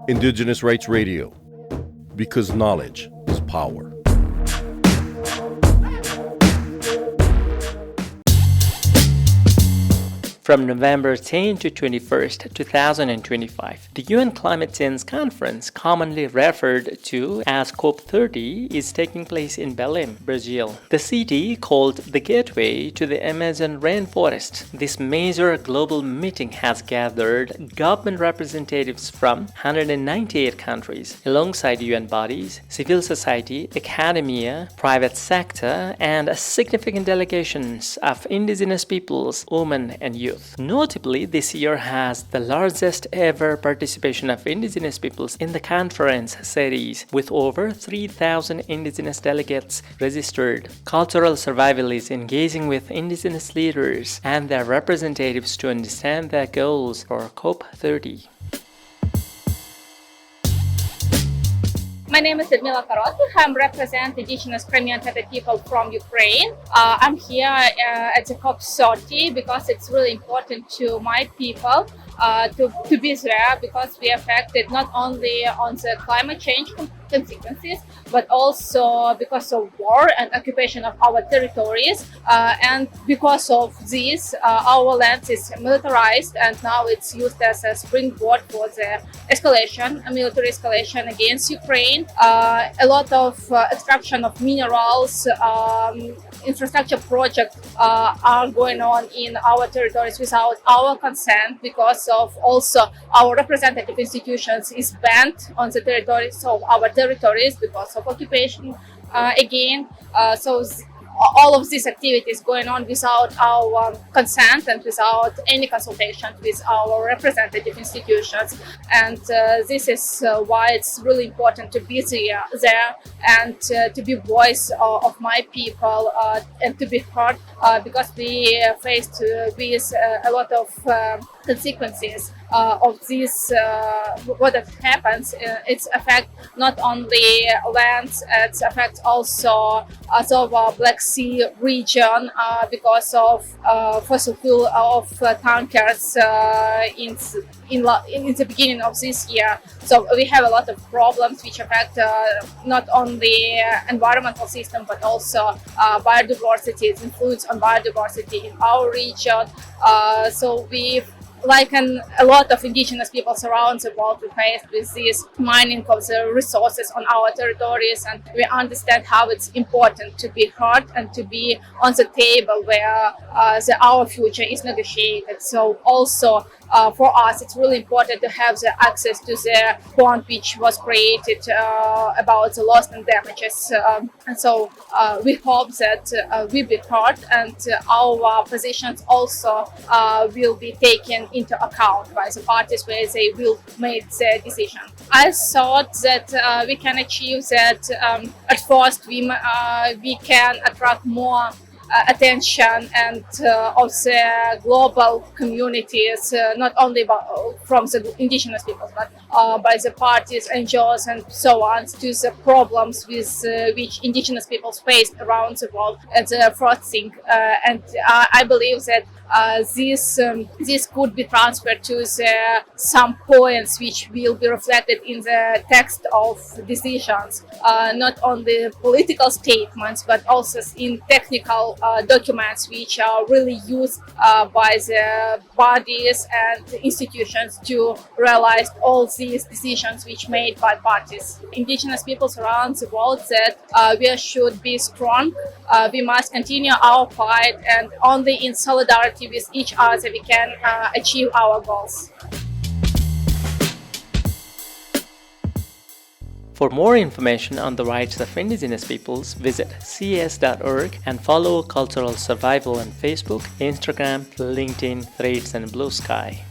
Indigenous Rights Radio, because knowledge is power. From November 10 to 21st, 2025, the UN Climate Change Conference, commonly referred to as COP30, is taking place in Belém, Brazil. The city, called the Gateway to the Amazon rainforest, this major global meeting has gathered government representatives from 198 countries, alongside UN bodies, civil society, academia, private sector, and significant delegations of indigenous peoples, women, and youth. Notably, this year has the largest ever participation of indigenous peoples in the conference series, with over 3,000 indigenous delegates registered. Cultural survival is engaging with indigenous leaders and their representatives to understand their goals for COP30. My name is Liudmyla Korotkykh. I represent Indigenous Crimean Tatar people from Ukraine. I'm here at the COP30 because it's really important to my people to be there, because we are affected not only on the climate change consequences, but also because of war and occupation of our territories. And because of this, our land is militarized, and now it's used as a springboard for the military escalation against Ukraine. A lot of extraction of minerals, infrastructure projects are going on in our territories without our consent, because of also our representative institutions is banned on the territories of our territories because of occupation again. All of these activities going on without our consent and without any consultation with our representative institutions. And this is why it's really important to be there and to be voice of my people and to be heard, because we faced with a lot of consequences of this. What happens, it's affect not only lands, it affects also the Black Sea region because of fossil fuel of tankers in the beginning of this year. So we have a lot of problems which affect not only environmental system, but also biodiversity. It influence on biodiversity in our region. So we, like a lot of indigenous peoples around the world, we faced with this mining of the resources on our territories, and we understand how it's important to be heard and to be on the table where our future is negotiated. So also for us, it's really important to have the access to the fund which was created about the loss and damages. And so we hope that we be heard, and our positions also will be taken into account by the parties where they will make their decision. I thought that we can achieve that. At first, we can attract more attention and of the global communities, not only from the indigenous peoples, but by the parties, NGOs, and so on, to the problems with which indigenous peoples face around the world. It's the first thing, and I believe that this could be transferred to some points which will be reflected in the text of decisions, not only political statements, but also in technical documents which are really used by the bodies and institutions to realize all these decisions which made by parties. Indigenous peoples around the world said we should be strong, we must continue our fight, and only in solidarity with each other we can achieve our goals. For more information on the rights of indigenous peoples, visit cs.org and follow Cultural Survival on Facebook, Instagram, LinkedIn, Threads, and Blue Sky.